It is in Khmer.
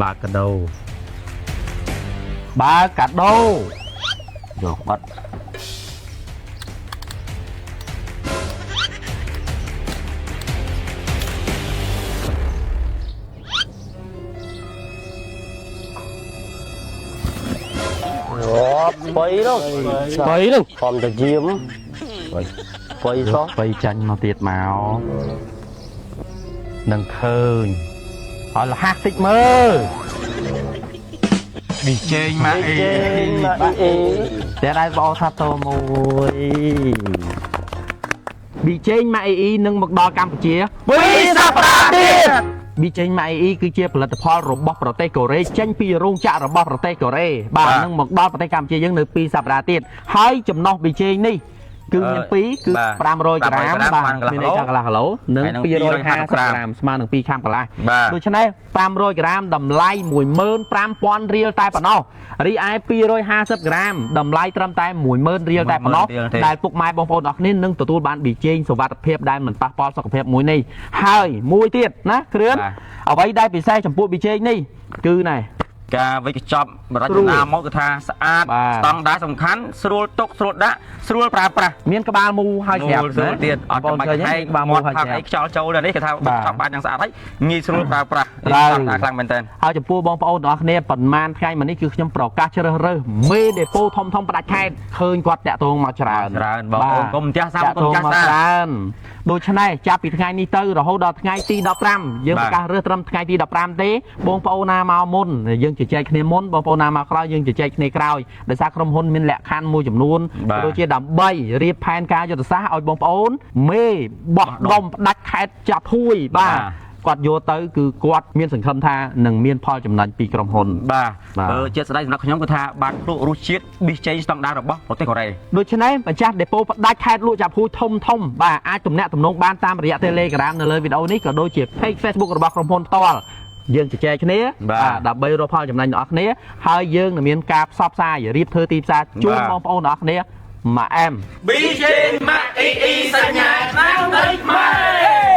ba cả đâu rồi bắt quay đâu còn được diêm quay số quay chân mà tiệt màu nâng khơi họ là hát thích mơ bị chơi mà để đây bao sát tô mùi bị chơi mà nâng một đo Campuchia vì sao bà bị chơi mà cứ chiaផលិតផលរបស់ប្រទេសកូរ៉េចេញពីរោងចក្ររបស់ប្រទេសកូរ៉េបាទនឹងមកដល់ប្រទេសកម្ពុជាយើងនៅ2សប្តាហ៍ទៀតហើយចំណុះbị chơiនេះគឺមាន2គឺ500ក្រាមបាទមានន័យថាកន្លះគីឡូនិង250ក្រាមស្មើនឹង2ខាំកន្លះដូច្នេះ500ក្រាមតម្លៃ 15,000 រៀលតែប៉ុណ្ណោះរីឯ250ក្រាមតម្លៃត្រឹមតែ 10,000 រៀលតែប៉ុណ្ណោះដែលពុកម៉ែបងប្អូនអរគ្នានឹងទទួលបានប៊ីចេងសុវត្ថិភាពដែលមិនប៉ះពាល់សុខភាពមួយនេះហើយមួយទៀតណាគ្រឿនអ្វីដែលពិសេសចំពោះប៊ីចេងនេះគឺណែការវិកចប់រចនាមកគឺថាស្អាតស្តង់ដារសំខាន់ស្រួលទុកស្រួលដាក់ស្រួលប្រើប្រាស់មានក្បាលមូហើយស្រាប់ស្រួលទៀតអត់ចាំបាច់ហែកក្បាលមូហើយស្រាប់ខ្យល់ចូលនេះគេថាចប់បានយ៉ាងស្អាតហើយងាយស្រួលប្រើប្រាស់ស្តង់ដារខ្លាំងមែនតើហើយចំពោះបងប្អូនទាំងអស់គ្នាប៉ុន្មានថ្ងៃមកនេះគឺខ្ញុំប្រកាសជ្រើសរើសមេដេប៉ូធំផ្ដាច់ខេត្តឃើញគាត់តាក់ទងមកច្រើនបងប្អូនកុំចាស់សាកុំចាស់សាដូច្នេះចាប់ពីថ្ងៃនេះទៅរហូតដល់ថ្ងៃទី15យើងប្រកាសរើសត្រឹមថ្ងៃទី15ទេបងប្អូនណាមកមុនយើងជជែកគ្នាមុនបងប្អូនណាមកក្រោយយើងជជែកគ្នាក្រោយដោយសារក្រុមហ៊ុនមានលក្ខខណ្ឌមួយចំនួនដូចជាដើម្បីរៀបផែនការយុទ្ធសាស្ត្រឲ្យបងប្អូនមេបោះដុំផ្ដាច់ខេត្តចាប់ហួយបាទគាត់យកទៅគឺគាត់មានសង្ឃឹមថានឹងមានផលចំណេញពីក្រុមហ៊ុនបាទជាស្ដីសម្រាប់ខ្ញុំគឺថាបានភ្លក់រសជាតិប៊ីចេងស្តង់ដាររបស់ប្រទេសកូរ៉េដូច្នេះម្ចាស់ដេប៉ូផ្ដាច់ខេត្តលក់ចាប់ហួយធំបាទអាចទំនាក់ទំនងបានតាមរយៈ Telegram នៅលើវីដេអូនេះក៏ដូចជា Page Facebook របស់ក្រុមហ៊ុនផ្ទាល់យើងជជែកគ្នាដើម្បីរកផលចំណេញដល់អ្នកគ្នាហើយយើងនឹងមានការផ្សព្វផ្សាយរៀបធ្វើទីផ្សារជូនបងប្អូនអ្នកគ្នាម៉ាអែម BJ ម៉ាក់អ៊ីសញ្ញាខ្លាំងដូចម៉ែ